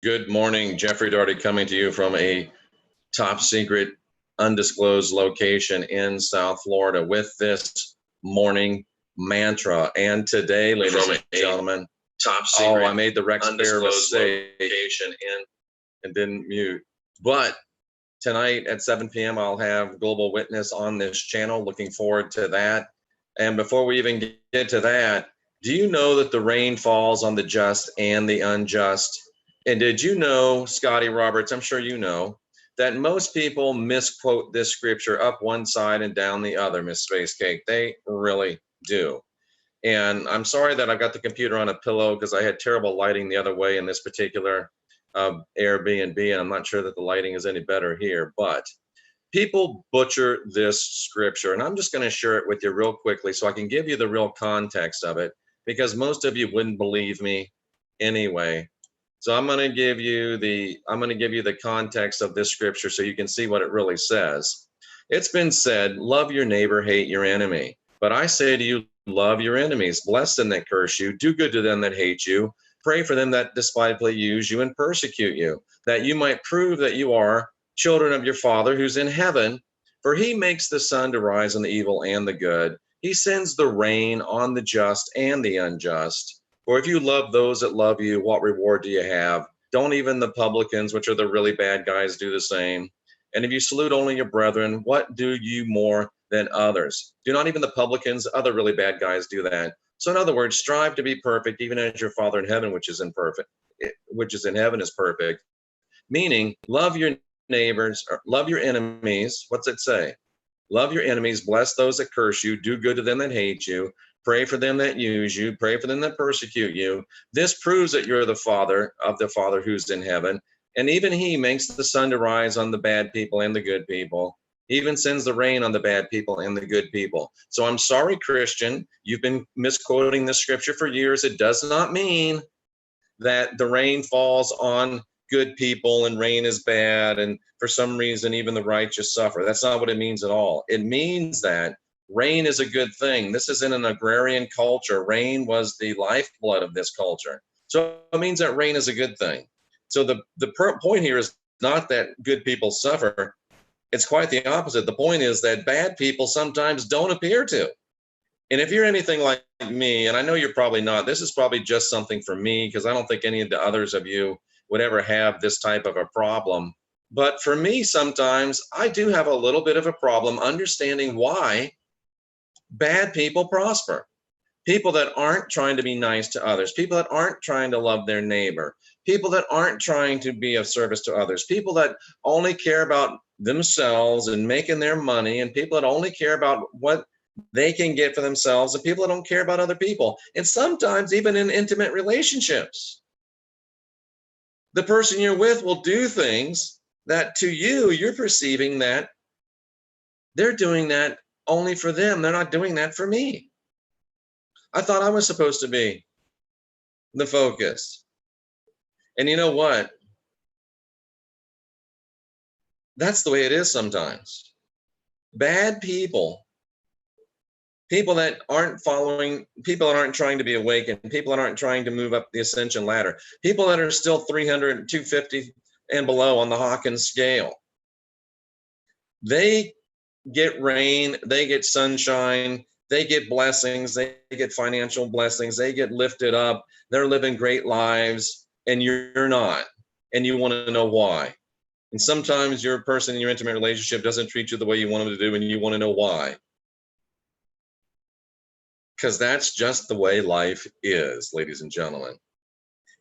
Good morning, Jeffrey Daugherty coming to you from a top secret, undisclosed location in South Florida with this morning mantra. And today, ladies and gentlemen, top secret, I made the Rex Bear mistake and didn't mute. But tonight at 7 p.m., I'll have Global Witness on this channel. Looking forward to that. And before we even get to that, do you know that the rain falls on the just and the unjust? And did you know, Scotty Roberts, I'm sure you know, that most people misquote this scripture up one side and down the other, Miss Space Cake. They really do. And I'm sorry that I got the computer on a pillow because I had terrible lighting the other way in this particular Airbnb, and I'm not sure that the lighting is any better here, but people butcher this scripture, and I'm just going to share it with you real quickly so I can give you the real context of it, because most of you wouldn't believe me anyway. So I'm going to give you the context of this scripture so you can see what it really says. It's been said, love your neighbor, hate your enemy. But I say to you, love your enemies, bless them that curse you, do good to them that hate you, pray for them that despitefully use you and persecute you, that you might prove that you are children of your Father who's in heaven. For he makes the sun to rise on the evil and the good. He sends the rain on the just and the unjust. For if you love those that love you, what reward do you have? Don't even the publicans, which are the really bad guys, do the same? And if you salute only your brethren, what do you more than others? Do not even the publicans, other really bad guys, do that? So in other words, strive to be perfect, even as your Father in heaven, which is in heaven, is perfect. Meaning, love your neighbors, or love your enemies. What's it say? Love your enemies, bless those that curse you, do good to them that hate you, pray for them that use you, pray for them that persecute you. This proves that you're the Father of the Father who's in heaven. And even he makes the sun to rise on the bad people and the good people. He even sends the rain on the bad people and the good people. So I'm sorry, Christian, you've been misquoting this scripture for years. It does not mean that the rain falls on good people and rain is bad, and for some reason even the righteous suffer. That's not what it means at all. It means that rain is a good thing. This is in an agrarian culture. Rain was the lifeblood of this culture. So it means that rain is a good thing. So the point here is not that good people suffer. It's quite the opposite. The point is that bad people sometimes don't appear to. And if you're anything like me, and I know you're probably not, this is probably just something for me, because I don't think any of the others of you would ever have this type of a problem. But for me, sometimes I do have a little bit of a problem understanding why bad people prosper. People that aren't trying to be nice to others, people that aren't trying to love their neighbor, people that aren't trying to be of service to others, people that only care about themselves and making their money, and people that only care about what they can get for themselves, and people that don't care about other people. And sometimes even in intimate relationships, the person you're with will do things that to you, you're perceiving that they're doing that only for them. They're not doing that for me. I thought I was supposed to be the focus. And you know what? That's the way it is sometimes. Bad people, people that aren't following, people that aren't trying to be awakened, people that aren't trying to move up the ascension ladder, people that are still 300, 250 and below on the Hawkins scale. They get rain, they get sunshine, they get blessings, they get financial blessings, they get lifted up, they're living great lives, and you're not. And you want to know why. And sometimes your person in your intimate relationship doesn't treat you the way you want them to do, and you want to know why. Because that's just the way life is, ladies and gentlemen.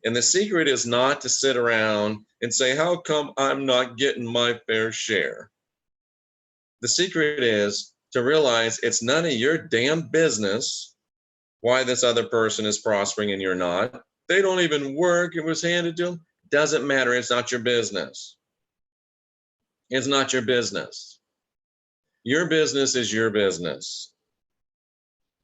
And the secret is not to sit around and say, how come I'm not getting my fair share? The secret is to realize it's none of your damn business why this other person is prospering and you're not. They don't even work. It was handed to them. Doesn't matter. It's not your business. It's not your business. Your business is your business.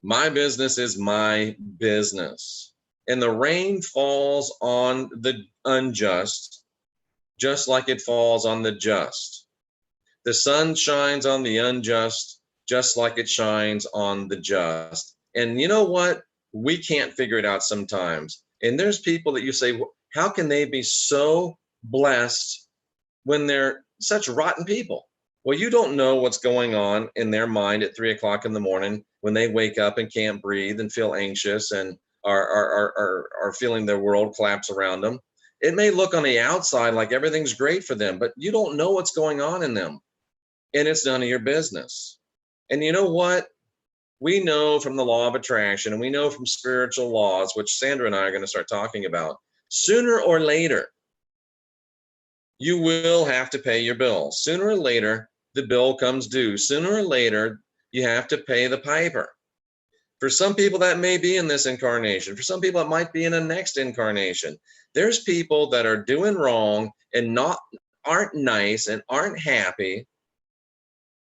My business is my business. And the rain falls on the unjust, just like it falls on the just. The sun shines on the unjust, just like it shines on the just. And you know what? We can't figure it out sometimes. And there's people that you say, How can they be so blessed when they're such rotten people? Well, you don't know what's going on in their mind at 3 o'clock in the morning when they wake up and can't breathe and feel anxious and are feeling their world collapse around them. It may look on the outside like everything's great for them, but you don't know what's going on in them, and it's none of your business. And you know what? We know from the law of attraction, and we know from spiritual laws, which Sandra and I are going to start talking about, sooner or later, you will have to pay your bill. Sooner or later, the bill comes due. Sooner or later, you have to pay the piper. For some people, that may be in this incarnation. For some people, it might be in a next incarnation. There's people that are doing wrong and aren't nice and aren't happy.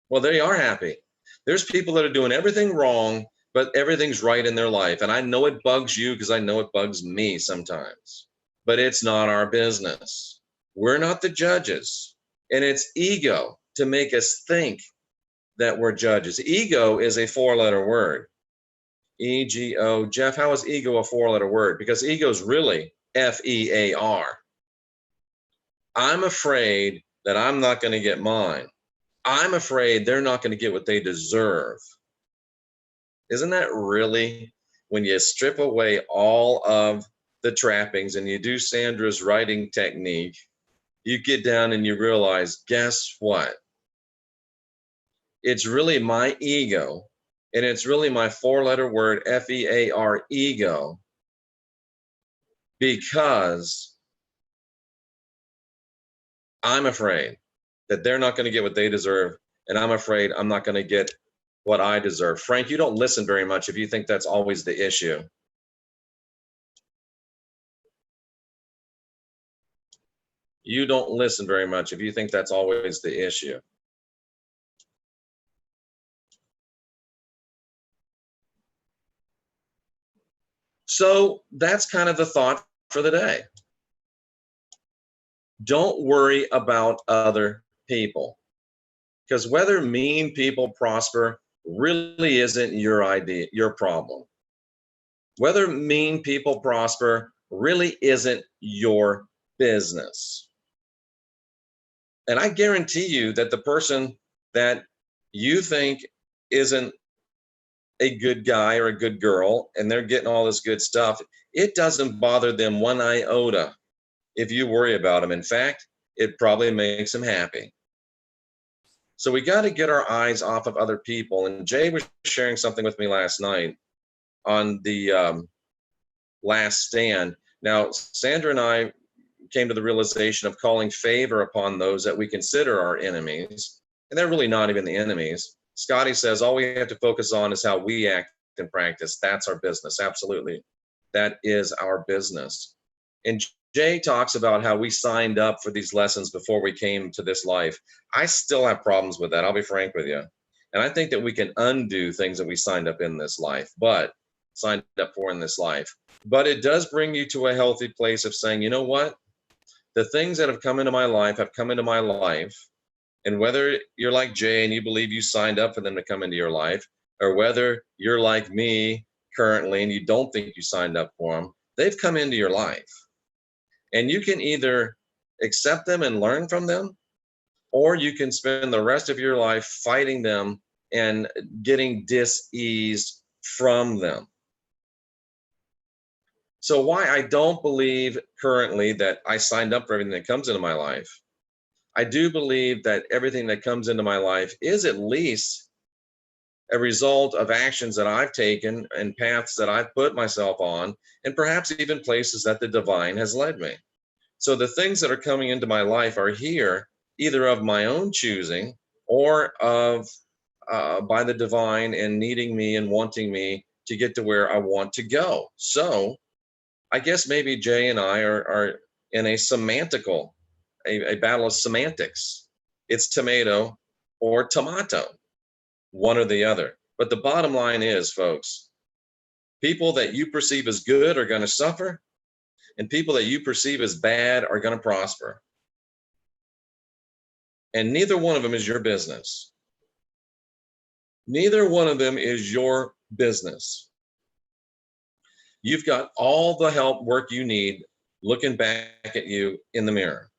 Well, they are happy. There's people that are doing everything wrong, but everything's right in their life. And I know it bugs you because I know it bugs me sometimes. But it's not our business. We're not the judges. And it's ego to make us think that we're judges. Ego is a 4-letter word. E-G-O. Jeff, how is ego a 4-letter word? Because ego is really F-E-A-R. I'm afraid that I'm not going to get mine. I'm afraid they're not going to get what they deserve. Isn't that really, when you strip away all of the trappings and you do Sandra's writing technique, you get down and you realize, guess what? It's really my ego, and it's really my 4-letter word, F-E-A-R, ego, because I'm afraid that they're not going to get what they deserve, and I'm afraid I'm not going to get what I deserve. Frank, you don't listen very much if you think that's always the issue. You don't listen very much if you think that's always the issue. So that's kind of the thought for the day. Don't worry about other people, because whether mean people prosper really isn't your idea, your problem. Whether mean people prosper really isn't your business. And I guarantee you that the person that you think isn't a good guy or a good girl and they're getting all this good stuff, it doesn't bother them one iota if you worry about them. In fact, it probably makes them happy. So we got to get our eyes off of other people. And Jay was sharing something with me last night on the last stand. Now, Sandra and I came to the realization of calling favor upon those that we consider our enemies, and they're really not even the enemies. Scotty says all we have to focus on is how we act and practice. That's our business. Absolutely. That is our business. And Jay talks about how we signed up for these lessons before we came to this life. I still have problems with that. I'll be frank with you. And I think that we can undo things that we signed up in this life, but signed up for in this life. But it does bring you to a healthy place of saying, you know what? The things that have come into my life have come into my life. And whether you're like Jay and you believe you signed up for them to come into your life, or whether you're like me currently and you don't think you signed up for them, they've come into your life. And you can either accept them and learn from them, or you can spend the rest of your life fighting them and getting dis-eased from them. So why I don't believe currently that I signed up for everything that comes into my life, I do believe that everything that comes into my life is at least a result of actions that I've taken and paths that I've put myself on, and perhaps even places that the divine has led me. So the things that are coming into my life are here either of my own choosing or of by the divine and needing me and wanting me to get to where I want to go. So I guess maybe Jay and I are in a battle of semantics. It's tomato or tomato, one or the other. But the bottom line is, folks, people that you perceive as good are going to suffer, and people that you perceive as bad are going to prosper. And neither one of them is your business. Neither one of them is your business. You've got all the help, work you need looking back at you in the mirror.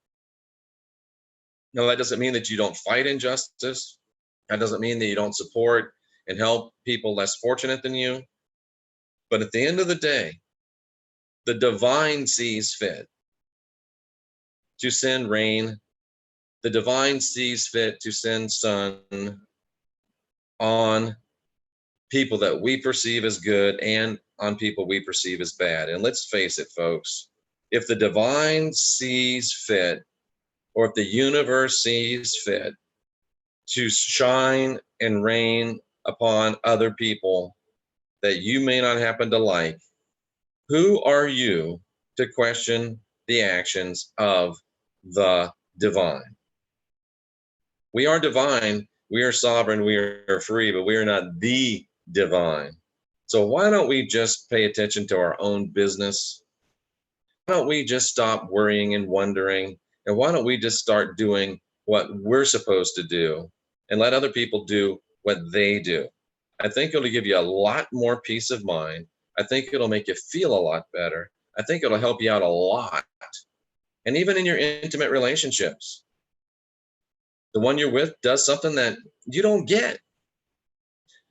Now, that doesn't mean that you don't fight injustice. That doesn't mean that you don't support and help people less fortunate than you. But at the end of the day, the divine sees fit to send rain. The divine sees fit to send sun on people that we perceive as good and on people we perceive as bad. And let's face it, folks, if the divine sees fit, or if the universe sees fit to shine and rain upon other people that you may not happen to like, who are you to question the actions of the divine? We are divine, we are sovereign, we are free, but we are not the divine. So why don't we just pay attention to our own business? Why don't we just stop worrying and wondering? And why don't we just start doing what we're supposed to do and let other people do what they do? I think it'll give you a lot more peace of mind. I think it'll make you feel a lot better. I think it'll help you out a lot. And even in your intimate relationships, the one you're with does something that you don't get.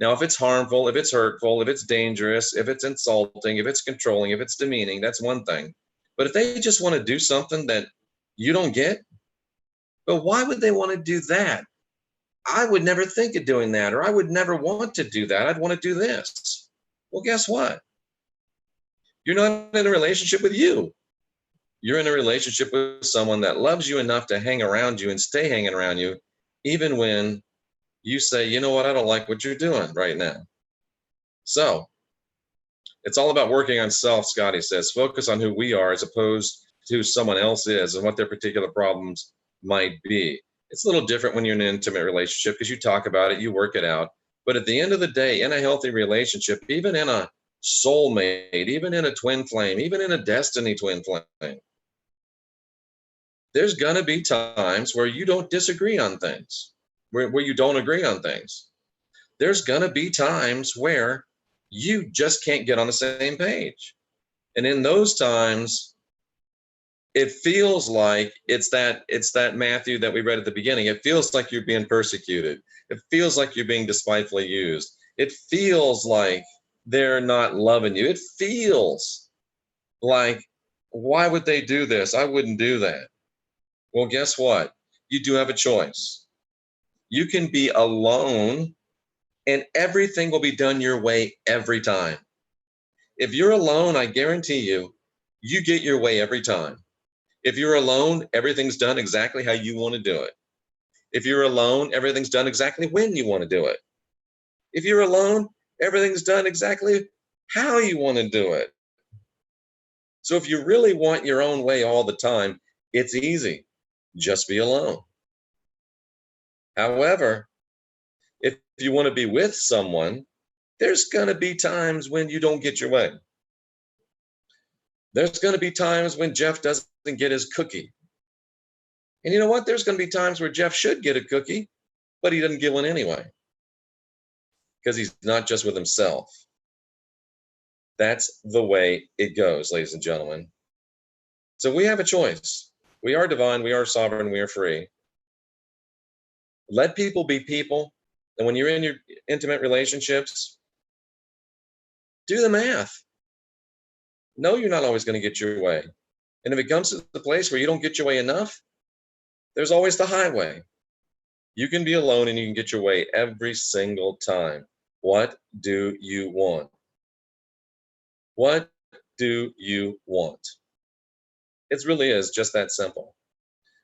Now, if it's harmful, if it's hurtful, if it's dangerous, if it's insulting, if it's controlling, if it's demeaning, that's one thing. But if they just want to do something that you don't get, but why would they want to do that? I would never think of doing that, or I would never want to do that. I'd want to do this. Well, guess what? You're not in a relationship with you. You're in a relationship with someone that loves you enough to hang around you and stay hanging around you, even when you say, you know what, I don't like what you're doing right now. So it's all about working on self, Scotty says. Focus on who we are as opposed to who someone else is and what their particular problems might be. It's a little different when you're in an intimate relationship because you talk about it, you work it out. But at the end of the day, in a healthy relationship, even in a soulmate, even in a twin flame, even in a destiny twin flame, there's going to be times where you don't disagree on things, where you don't agree on things. There's going to be times where you just can't get on the same page. And in those times, it feels like it's that Matthew that we read at the beginning. It feels like you're being persecuted. It feels like you're being despitefully used. It feels like they're not loving you. It feels like, why would they do this? I wouldn't do that. Well, guess what? You do have a choice. You can be alone and everything will be done your way every time. If you're alone, I guarantee you, you get your way every time. If you're alone, everything's done exactly how you want to do it. If you're alone, everything's done exactly when you want to do it. If you're alone, everything's done exactly how you want to do it. So if you really want your own way all the time, it's easy. Just be alone. However, if you want to be with someone, there's going to be times when you don't get your way. There's going to be times when Jeff doesn't get his cookie. And you know what? There's going to be times where Jeff should get a cookie, but he doesn't get one anyway. Because he's not just with himself. That's the way it goes, ladies and gentlemen. So we have a choice. We are divine, we are sovereign, we are free. Let people be people. And when you're in your intimate relationships, do the math. No, you're not always going to get your way. And if it comes to the place where you don't get your way enough, there's always the highway. You can be alone and you can get your way every single time. What do you want? What do you want? It really is just that simple.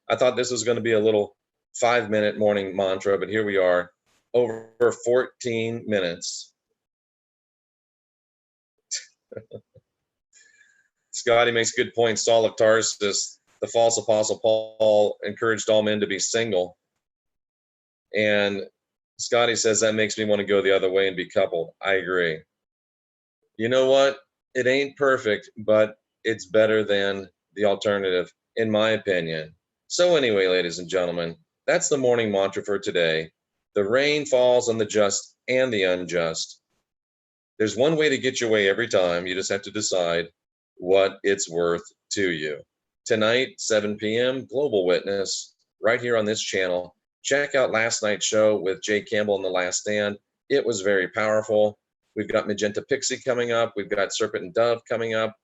I thought this was going to be a little 5-minute morning mantra, but here we are, over 14 minutes. Scotty makes good points. Saul of Tarsus, the false apostle Paul, encouraged all men to be single. And Scotty says that makes me want to go the other way and be coupled. I agree. You know what? It ain't perfect, but it's better than the alternative, in my opinion. So anyway, ladies and gentlemen, that's the morning mantra for today. The rain falls on the just and the unjust. There's one way to get your way every time. You just have to decide what it's worth to you. Tonight, 7 p.m., Global Witness, right here on this channel. Check out last night's show with Jay Campbell in The Last Stand. It was very powerful. We've got Magenta Pixie coming up. We've got Serpent and Dove coming up.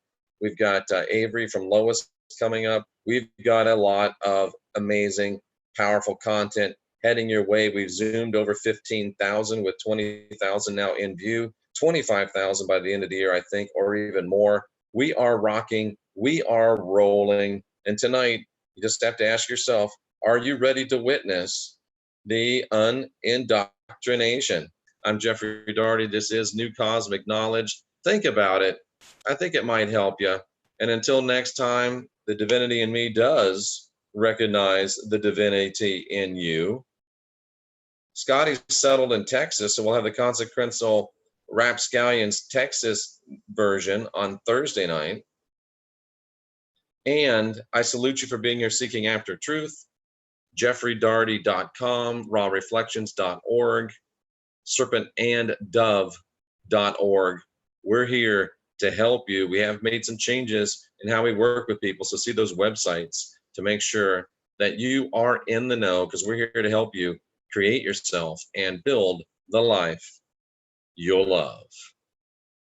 We've got Avery from Lois coming up. We've got a lot of amazing, powerful content heading your way. We've zoomed over 15,000 with 20,000 now in view, 25,000 by the end of the year, I think, or even more. We are rocking. We are rolling. And tonight, you just have to ask yourself, are you ready to witness the unindoctrination? I'm Jeffrey Daugherty. This is New Cosmic Knowledge. Think about it. I think it might help you. And until next time, the divinity in me does recognize the divinity in you. Scotty's settled in Texas, so we'll have the Consequential Rapscallions Texas version on Thursday night. And I salute you for being here seeking after truth. JeffreyDaugherty.com, rawreflections.org, serpentanddove.org. We're here to help you. We have made some changes in how we work with people, so see those websites to make sure that you are in the know, because we're here to help you create yourself and build the life you'll love.